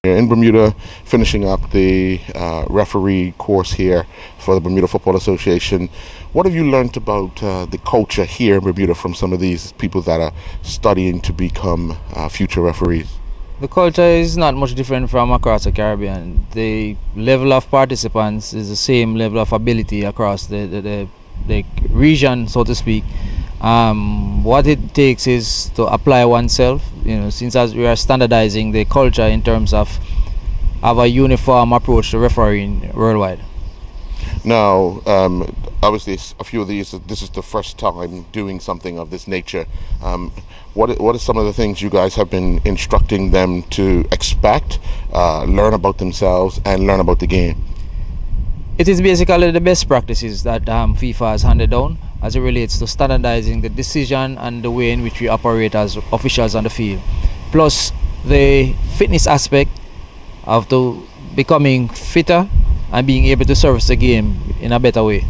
In Bermuda, finishing up the referee course here for the Bermuda Football Association. What have you learned about the culture here in Bermuda from some of these people that are studying to become future referees? The culture is not much different from across the Caribbean. The level of participants is the same level of ability across the region, so to speak. What it takes is to apply oneself, since as we are standardizing the culture in terms of have a uniform approach to refereeing worldwide. Now, obviously, a few of these, this is the first time doing something of this nature. What are some of the things you guys have been instructing them to expect, learn about themselves, and learn about the game? It is basically the best practices that FIFA has handed down as it relates to standardizing the decision and the way in which we operate as officials on the field. Plus the fitness aspect of becoming fitter and being able to service the game in a better way.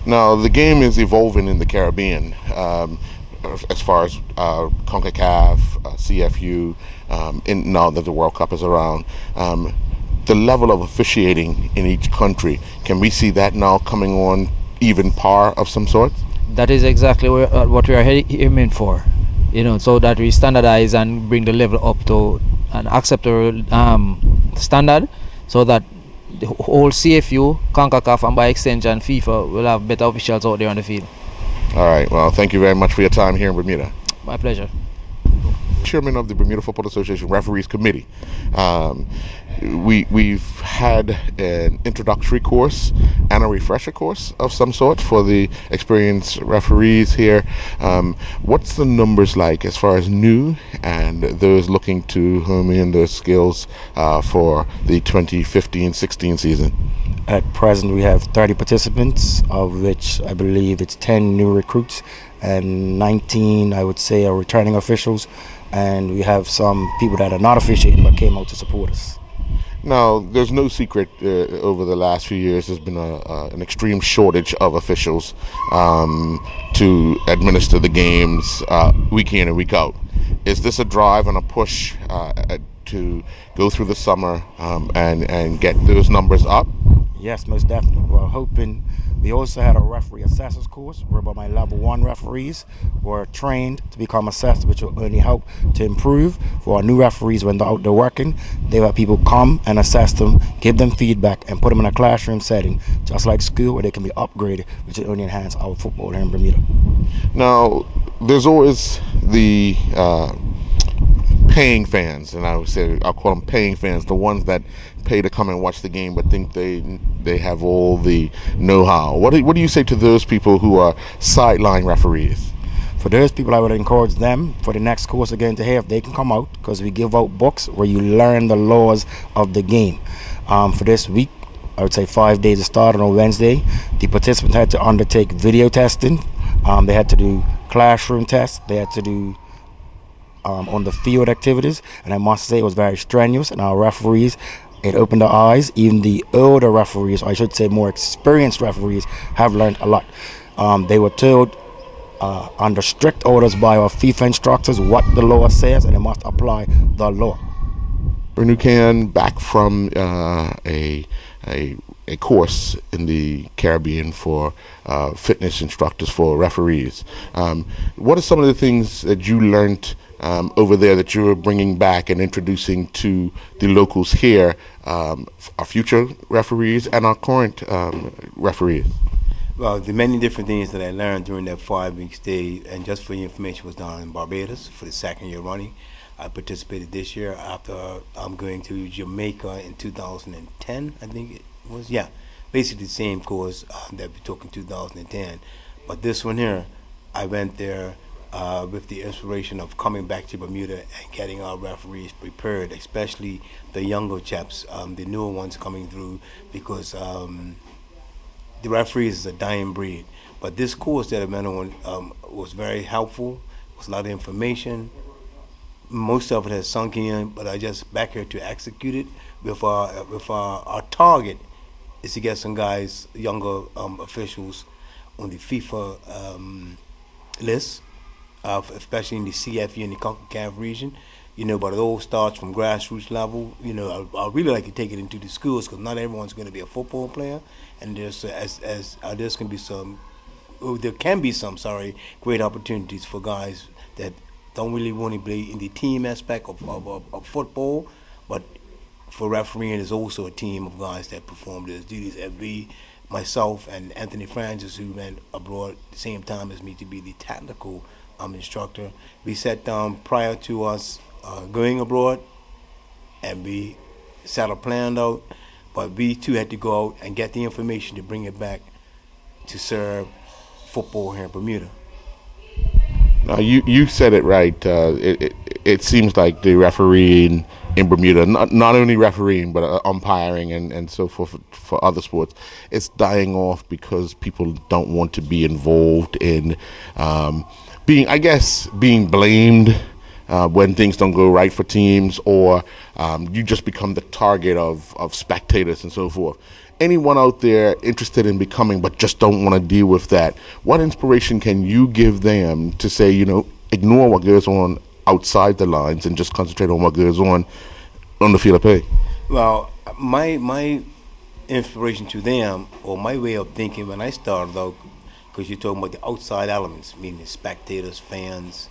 Now, the game is evolving in the Caribbean as far as CONCACAF, CFU, now that the World Cup is around. The level of officiating in each country, can we see that now coming on even par of some sort? That is exactly what we are aiming for, so that we standardize and bring the level up to an acceptable standard, so that the whole CFU, CONCACAF, and by extension FIFA will have better officials out there on the field. All right, well, thank you very much for your time here in Bermuda. My pleasure. Chairman of the Bermuda Football Association Referees Committee. We've had an introductory course and a refresher course of some sort for the experienced referees here. What's the numbers like as far as new and those looking to hone in their skills for the 2015-16 season? At present, we have 30 participants, of which I believe it's 10 new recruits and 19, I would say, are returning officials. And we have some people that are not officiating but came out to support us. Now, there's no secret over the last few years there's been an extreme shortage of officials to administer the games week in and week out. Is this a drive and a push to go through the summer and get those numbers up? Yes, most definitely. We're hoping. We also had a referee assessors course whereby my level 1 referees were trained to become assessors, which will only help to improve for our new referees when they're out there working. They have people come and assess them, give them feedback, and put them in a classroom setting, just like school, where they can be upgraded, which will only enhance our football here in Bermuda. Now, there's always the paying fans, and I'll call them paying fans, the ones that pay to come and watch the game but think they have all the know-how. What do you say to those people who are sideline referees? For those people, I would encourage them for the next course again to have, they can come out, because we give out books where you learn the laws of the game. For this week, I would say 5 days to start on Wednesday. The participants had to undertake video testing. They had to do classroom tests. They had to do on the field activities, and I must say it was very strenuous, and our referees, it opened their eyes. Even the older referees, or I should say more experienced referees, have learned a lot. They were told under strict orders by our FIFA instructors what the law says, and they must apply the law. Bernucan, back from a course in the Caribbean for fitness instructors for referees. What are some of the things that you learned over there that you're bringing back and introducing to the locals here, our future referees and our current referees? Well, the many different things that I learned during that 5-week stay, and just for your information, was down in Barbados for the second year running. I participated this year after I'm going to Jamaica in 2010, I think it was. Yeah, basically the same course that we took in 2010. But this one here, I went there with the inspiration of coming back to Bermuda and getting our referees prepared, especially the younger chaps, the newer ones coming through, because the referees is a dying breed. But this course that I went on was very helpful. It was a lot of information. Most of it has sunk in, but I just back here to execute it. With our target is to get some guys, younger officials, on the FIFA list, especially in the CFU and the CONCACAF region, But it all starts from grassroots level. I really like to take it into the schools because not everyone's going to be a football player, and there can be some great opportunities for guys that don't really want to play in the team aspect of football, but for refereeing, there's also a team of guys that perform those duties. And myself and Anthony Francis, who went abroad at the same time as me to be the technical instructor, we sat down prior to us going abroad, and we set a plan out. But we too had to go out and get the information to bring it back to serve football here in Bermuda. Now, you said it right. It seems like the refereeing in Bermuda, not only refereeing, but umpiring and so forth for other sports, it's dying off because people don't want to be involved in being blamed when things don't go right for teams, or you just become the target of spectators and so forth. Anyone out there interested in becoming but just don't want to deal with that, what inspiration can you give them to say, ignore what goes on outside the lines and just concentrate on what goes on the field of play? Well, my inspiration to them, or my way of thinking when I started out, because you're talking about the outside elements, meaning spectators, fans,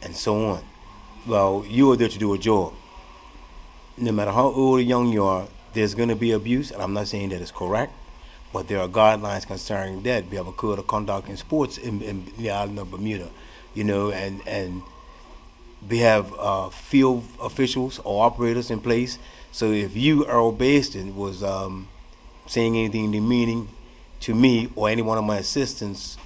and so on. Well, you are there to do a job. No matter how old or young you are, there's going to be abuse, and I'm not saying that it's correct, but there are guidelines concerning that. We have a code of conduct in sports in the island of Bermuda, and we have field officials or operators in place. So if you, Earl Baston, was saying anything demeaning to me or any one of my assistants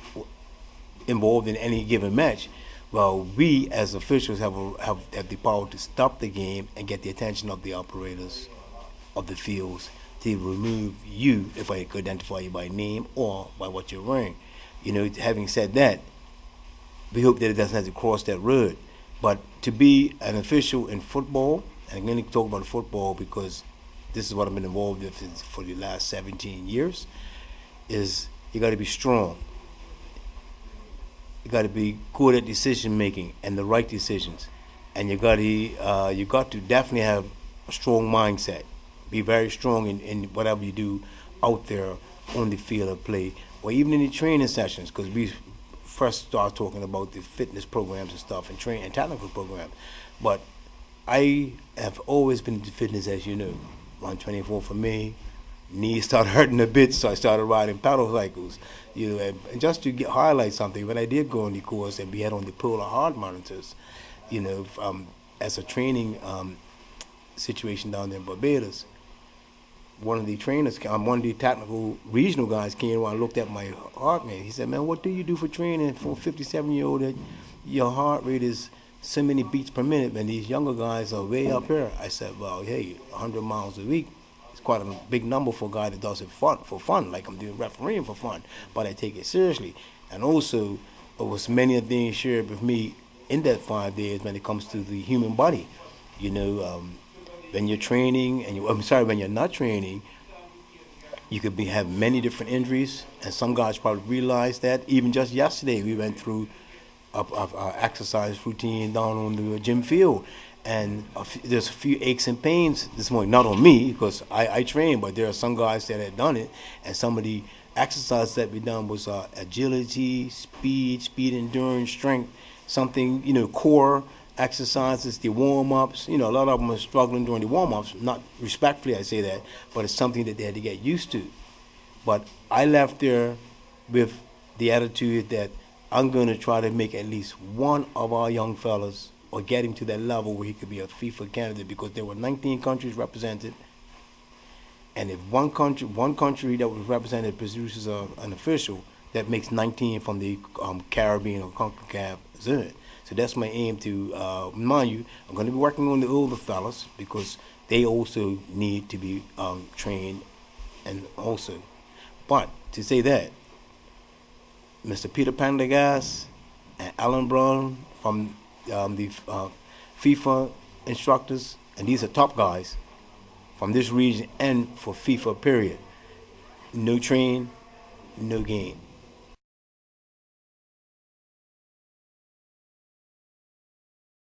involved in any given match, well, we as officials have the power to stop the game and get the attention of the operators of the fields to remove you, if I could identify you by name or by what you're wearing. Having said that, we hope that it doesn't have to cross that road. But to be an official in football, and I'm going to talk about football because this is what I've been involved with for the last 17 years, is you got to be strong. You got to be good at decision making and the right decisions, and you got to definitely have a strong mindset. Be very strong in whatever you do out there on the field of play, or even in the training sessions, because we first start talking about the fitness programs and stuff and training and technical programs. But I have always been into fitness, as you know. 124 for me. Knees started hurting a bit, so I started riding pedal cycles. And just to highlight something, when I did go on the course and we had on the polar heart monitors, as a training situation down there in Barbados, one of the trainers, one of the technical regional guys came around and looked at my heart rate. He said, "Man, what do you do for training for a 57-year-old that your heart rate is so many beats per minute, and these younger guys are way up here?" I said, "Well, hey, 100 miles a week is quite a big number for a guy that does it for fun, like I'm doing refereeing for fun, but I take it seriously." And also, there was many things shared with me in that 5 days when it comes to the human body. When you're training, when you're not training, you could have many different injuries, and some guys probably realize that. Even just yesterday, we went through a exercise routine down on the gym field, and there's a few aches and pains this morning. Not on me, because I train, but there are some guys that had done it, and some of the exercises that we done was agility, speed endurance, strength, something, core exercises, the warm-ups. A lot of them are struggling during the warm-ups. Not respectfully, I say that, but it's something that they had to get used to. But I left there with the attitude that I'm going to try to make at least one of our young fellas, or get him to that level where he could be a FIFA candidate, because there were 19 countries represented, and if one country that was represented produces an official, that makes 19 from the Caribbean or CONCACAF zone. So that's my aim to, mind you, I'm going to be working on the older fellas because they also need to be trained, and also. But to say that, Mr. Peter Pendergast and Alan Brown from the FIFA instructors, and these are top guys from this region and for FIFA period. No train, no game.